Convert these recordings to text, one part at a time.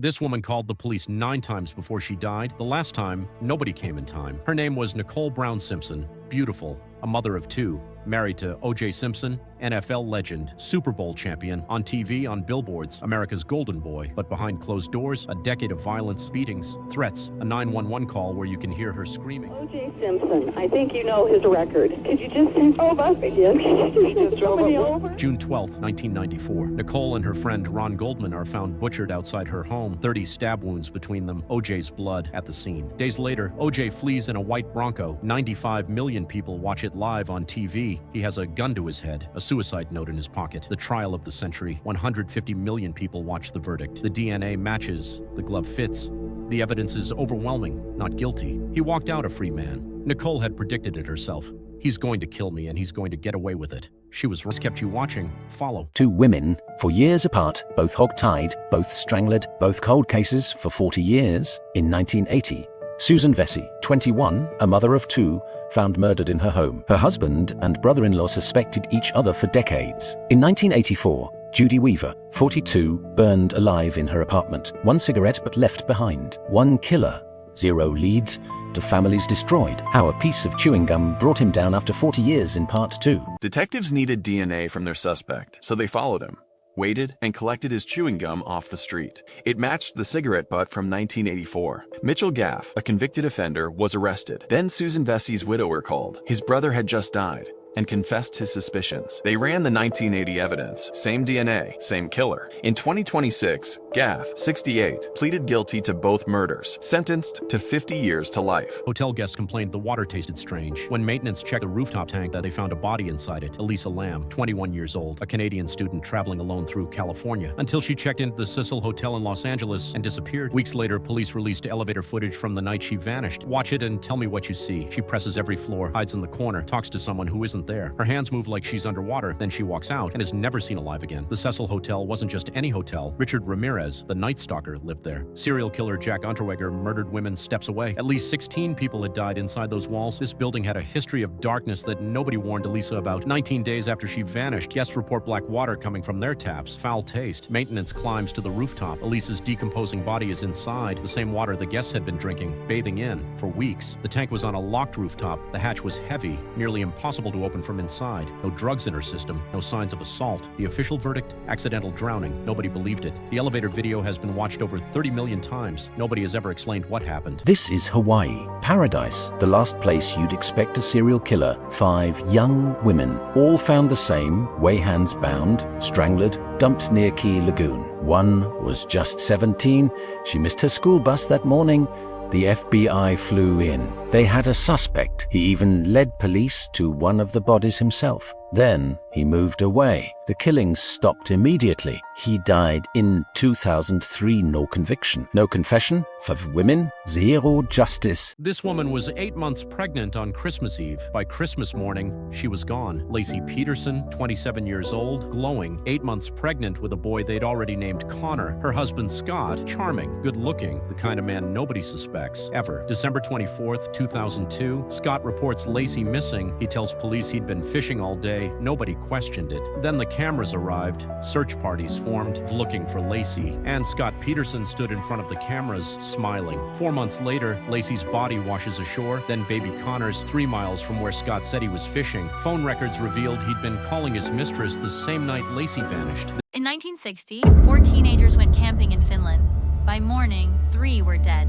This woman called the police 9 times before she died. The last time, nobody came in time. Her name was Nicole Brown Simpson. Beautiful, a mother of 2, married to O.J. Simpson, NFL legend, Super Bowl champion, on TV, on billboards, America's golden boy. But behind closed doors, a decade of violence, beatings, threats, a 911 call where you can hear her screaming. O.J. Simpson, I think you know his record. Could you just send over again? He just drove me over. June 12, 1994. Nicole and her friend Ron Goldman are found butchered outside her home, 30 stab wounds between them, O.J.'s blood at the scene. Days later, O.J. flees in a white Bronco. 95 million people watch it live on TV. He has a gun to his head, a suicide note in his pocket. The trial of the century. 150 million people watch the verdict. The DNA matches. The glove fits. The evidence is overwhelming. Not guilty. He walked out a free man. Nicole had predicted it herself. He's going to kill me and he's going to get away with it. She was kept you watching. Follow. 2 women, for years apart, both hog-tied, both strangled, both cold cases for 40 years. In 1980, Susan Vesey, 21, a mother of 2, found murdered in her home. Her husband and brother-in-law suspected each other for decades. In 1984, Judy Weaver, 42, burned alive in her apartment. 1 cigarette but left behind. 1 killer, 0 leads, to families destroyed. How a piece of chewing gum brought him down after 40 years in part 2. Detectives needed DNA from their suspect, so they followed him, waited, and collected his chewing gum off the street. It matched the cigarette butt from 1984. Mitchell Gaff, a convicted offender, was arrested. Then Susan Vesey's widower called. His brother had just died and confessed his suspicions. They ran the 1980 evidence. Same DNA, same killer. In 2026, Gaff, 68, pleaded guilty to both murders, sentenced to 50 years to life. Hotel guests complained the water tasted strange. When maintenance checked the rooftop tank, they found a body inside it. Elisa Lamb, 21 years old, a Canadian student traveling alone through California, until she checked into the Cecil Hotel in Los Angeles and disappeared. Weeks later, police released elevator footage from the night she vanished. Watch it and tell me what you see. She presses every floor, hides in the corner, talks to someone who isn't there. Her hands move like she's underwater, then she walks out and is never seen alive again. The Cecil Hotel wasn't just any hotel. Richard Ramirez, the Night Stalker, lived there. Serial killer Jack Unterweger murdered women steps away. At least 16 people had died inside those walls. This building had a history of darkness that nobody warned Elisa about. 19 days after she vanished, guests report black water coming from their taps. Foul taste. Maintenance climbs to the rooftop. Elisa's decomposing body is inside, the same water the guests had been drinking, bathing in, for weeks. The tank was on a locked rooftop. The hatch was heavy, nearly impossible to open from inside. No drugs in her system, no signs of assault. The official verdict? Accidental drowning. Nobody believed it. The elevator video has been watched over 30 million times. Nobody has ever explained what happened. This is Hawaii. Paradise, the last place you'd expect a serial killer. 5 young women, all found the same, way hands bound, strangled, dumped near Key Lagoon. One was just 17. She missed her school bus that morning. The FBI flew in. They had a suspect. He even led police to one of the bodies himself. Then he moved away. The killings stopped immediately. He died in 2003. No conviction. No confession. For women, zero justice. This woman was 8 months pregnant on Christmas Eve. By Christmas morning, she was gone. Lacey Peterson, 27 years old, glowing, 8 months pregnant with a boy they'd already named Connor. Her husband, Scott, charming, good-looking, the kind of man nobody suspects, ever. December 24th, 2002, Scott reports Lacey missing. He tells police he'd been fishing all day. Nobody questioned it. Then the cameras arrived. Search parties formed, looking for Lacey. And Scott Peterson stood in front of the cameras, smiling. 4 months later, Lacey's body washes ashore, then baby Connor's 3 miles from where Scott said he was fishing. Phone records revealed he'd been calling his mistress the same night Lacey vanished. In 1960, 4 teenagers went camping in Finland. By morning, 3 were dead.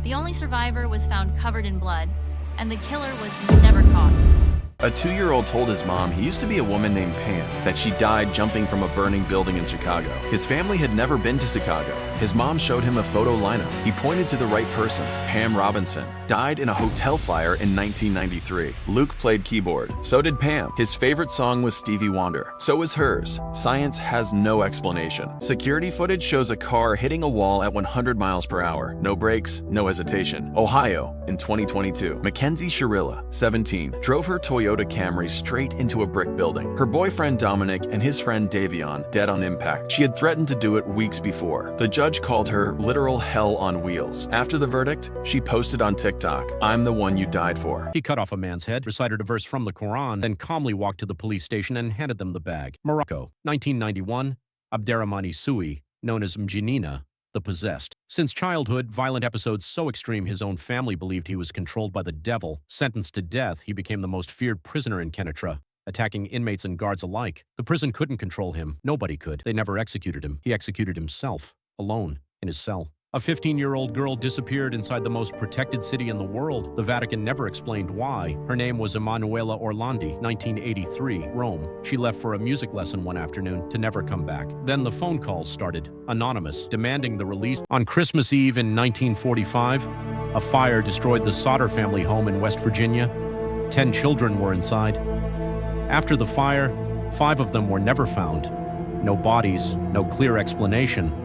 The only survivor was found covered in blood, and the killer was never caught. A 2-year-old told his mom he used to be a woman named Pam, that she died jumping from a burning building in Chicago. His family had never been to Chicago. His mom showed him a photo lineup. He pointed to the right person. Pam Robinson died in a hotel fire in 1993. Luke played keyboard. So did Pam. His favorite song was Stevie Wonder. So was hers. Science has no explanation. Security footage shows a car hitting a wall at 100 miles per hour. No brakes, no hesitation. Ohio in 2022. Mackenzie Sharilla, 17, drove her Toyota Camry straight into a brick building. Her boyfriend Dominic and his friend Davion dead on impact. She had threatened to do it weeks before. The judge called her literal hell on wheels. After the verdict, she posted on TikTok, "I'm the one you died for." He cut off a man's head, recited a verse from the Quran, then calmly walked to the police station and handed them the bag. Morocco, 1991. Abderrahmani Soui, known as Mjanina, the possessed. Since childhood, violent episodes so extreme his own family believed he was controlled by the devil. Sentenced to death, he became the most feared prisoner in Kenitra, attacking inmates and guards alike. The prison couldn't control him. Nobody could. They never executed him. He executed himself, alone, in his cell. A 15-year-old girl disappeared inside the most protected city in the world. The Vatican never explained why. Her name was Emanuela Orlandi, 1983, Rome. She left for a music lesson one afternoon to never come back. Then the phone calls started, anonymous, demanding the release. On Christmas Eve in 1945, a fire destroyed the Sauter family home in West Virginia. 10 children were inside. After the fire, 5 of them were never found. No bodies, no clear explanation.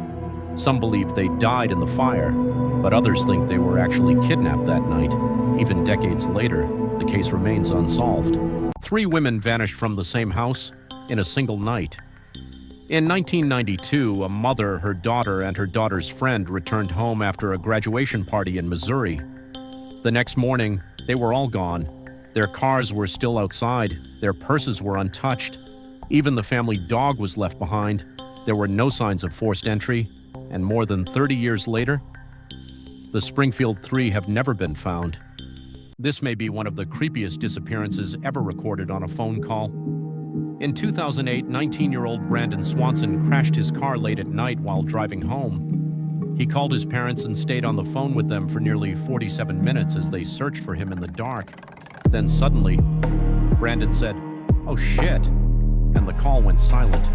Some believe they died in the fire, but others think they were actually kidnapped that night. Even decades later, the case remains unsolved. 3 women vanished from the same house in a single night. In 1992, a mother, her daughter, and her daughter's friend returned home after a graduation party in Missouri. The next morning, they were all gone. Their cars were still outside. Their purses were untouched. Even the family dog was left behind. There were no signs of forced entry. And more than 30 years later, the Springfield 3 have never been found. This may be one of the creepiest disappearances ever recorded on a phone call. In 2008, 19-year-old Brandon Swanson crashed his car late at night while driving home. He called his parents and stayed on the phone with them for nearly 47 minutes as they searched for him in the dark. Then suddenly, Brandon said, "Oh shit," and the call went silent.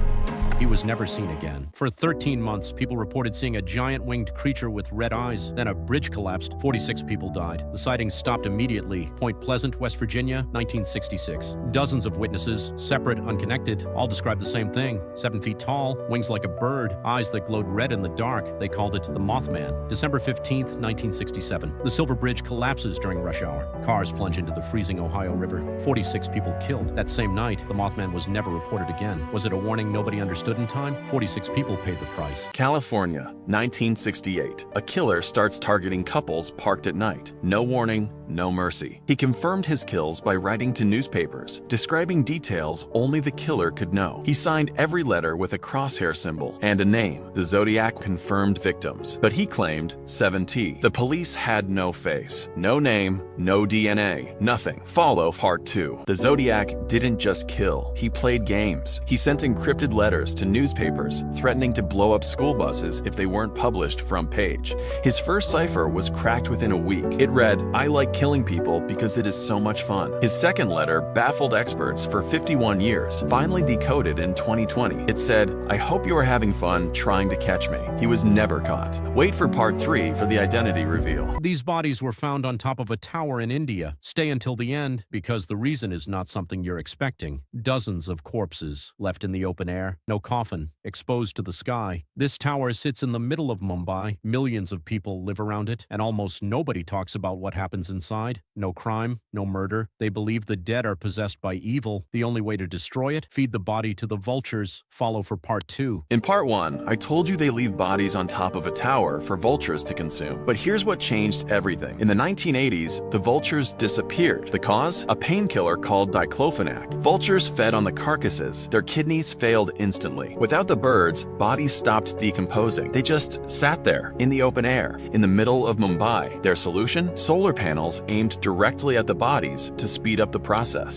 He was never seen again. For 13 months, people reported seeing a giant winged creature with red eyes. Then a bridge collapsed. 46 people died. The sightings stopped immediately. Point Pleasant, West Virginia, 1966. Dozens of witnesses, separate, unconnected, all described the same thing. 7 feet tall, wings like a bird, eyes that glowed red in the dark. They called it the Mothman. December 15th, 1967. The Silver Bridge collapses during rush hour. Cars plunge into the freezing Ohio River. 46 people killed. That same night, the Mothman was never reported again. Was it a warning nobody understood in time? 46 people paid the price. California, 1968. A killer starts targeting couples parked at night. No warning, no mercy. He confirmed his kills by writing to newspapers, describing details only the killer could know. He signed every letter with a crosshair symbol and a name. The Zodiac confirmed victims, but he claimed 7T. The police had no face, no name, no DNA, nothing. Follow Part 2. The Zodiac didn't just kill, he played games. He sent encrypted letters to newspapers, threatening to blow up school buses if they weren't published front page. His first cipher was cracked within a week. It read, "I like killing people because it is so much fun." His second letter baffled experts for 51 years, finally decoded in 2020. It said, "I hope you are having fun trying to catch me." He was never caught. Wait for Part 3 for the identity reveal. These bodies were found on top of a tower in India. Stay until the end, because the reason is not something you're expecting. Dozens of corpses left in the open air. No coffin, exposed to the sky. This tower sits in the middle of Mumbai. Millions of people live around it, and almost nobody talks about what happens inside. No crime, no murder. They believe the dead are possessed by evil. The only way to destroy it, feed the body to the vultures. Follow for Part 2. In Part 1, I told you they leave bodies on top of a tower for vultures to consume. But here's what changed everything. In the 1980s, the vultures disappeared. The cause? A painkiller called diclofenac. Vultures fed on the carcasses. Their kidneys failed instantly. Without the birds, bodies stopped decomposing. They just sat there, in the open air, in the middle of Mumbai. Their solution? Solar panels aimed directly at the bodies to speed up the process.